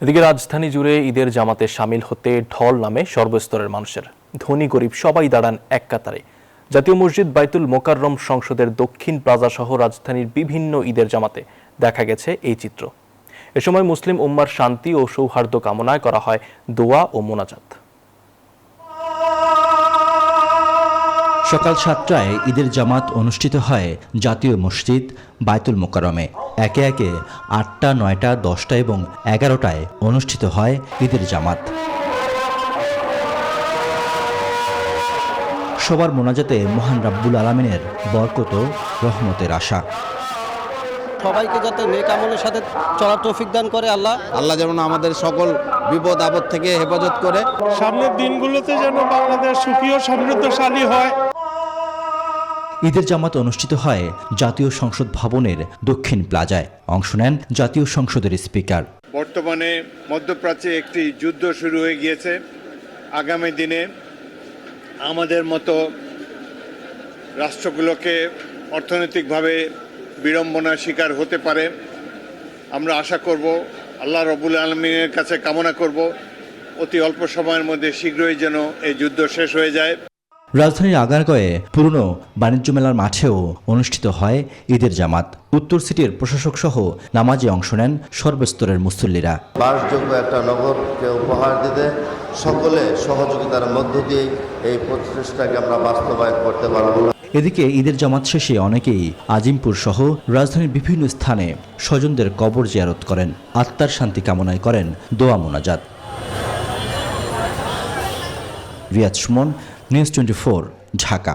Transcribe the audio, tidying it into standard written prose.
এদিকে রাজধানী জুড়ে ঈদের জামাতে শামিল হতে ঢল নামে সর্বস্তরের মানুষের। ধনী গরিব সবাই দাঁড়ান এক কাতারে। জাতীয় মসজিদ বাইতুল মোকাররম সংসদের দক্ষিণ প্লাজা সহ রাজধানীর বিভিন্ন ঈদের জামাতে দেখা গেছে এই চিত্র। এ সময় মুসলিম উম্মার শান্তি ও সৌহার্দ্য কামনায় করা হয় দোয়া ও মোনাজাত। সকাল 7টায় ঈদের জামাত অনুষ্ঠিত হয় জাতীয় মসজিদ বাইতুল মোকাররমে। একে একে 8টা, 9টা, 10টা এবং 11টায় অনুষ্ঠিত হয় ঈদের জামাত। সবার মোনাজাতে মহান রাব্বুল আলামিনের বরকত ও রহমতের আশা। সবাইকে যাতে নেক আমলের সাথে চলার তৌফিক দান করে আল্লাহ যেমন আমাদের সকল বিপদ আপদ থেকে হেফাজত করে। সামনের দিনগুলোতে যেন বাংলাদেশ সুখী ও সমৃদ্ধশালী হয়। ঈদের জামাত অনুষ্ঠিত হয় জাতীয় সংসদ ভবনের দক্ষিণ প্লাজায়। অংশ নেন জাতীয় সংসদের স্পিকার। বর্তমানে মধ্যপ্রাচ্যে একটি যুদ্ধ শুরু হয়ে গিয়েছে। আগামী দিনে আমাদের মতো রাষ্ট্রগুলোকে অর্থনৈতিকভাবে বিড়ম্বনার শিকার হতে পারে। আমরা আশা করব, আল্লাহ রব্বুল আলামিনের কাছে কামনা করব, অতি অল্প সময়ের মধ্যে শীঘ্রই যেন এই যুদ্ধ শেষ হয়ে যায়। রাজধানীর আগারগাঁয়ে পুরনো বাণিজ্য মেলার মাঠেও অনুষ্ঠিত হয় ঈদের জামাত। উত্তর সিটির প্রশাসক সহ নামাজে অংশ নেন সর্বস্তরের মুসল্লিরা। বাসযোগ্য একটা নগরকে উপহার দিতে সকলে সহযোগিতার মধ্য দিয়ে এই প্রচেষ্টাকে আমরা বাস্তবায়ন করতে পারব। এদিকে ঈদের জামাত শেষে অনেকেই আজিমপুর সহ রাজধানীর বিভিন্ন স্থানে স্বজনদের কবর জিয়ারত করেন। আত্মার শান্তি কামনায় করেন দোয়া মোনাজাত। রিয়াজ সুমন, নিউজ 24, ঢাকা।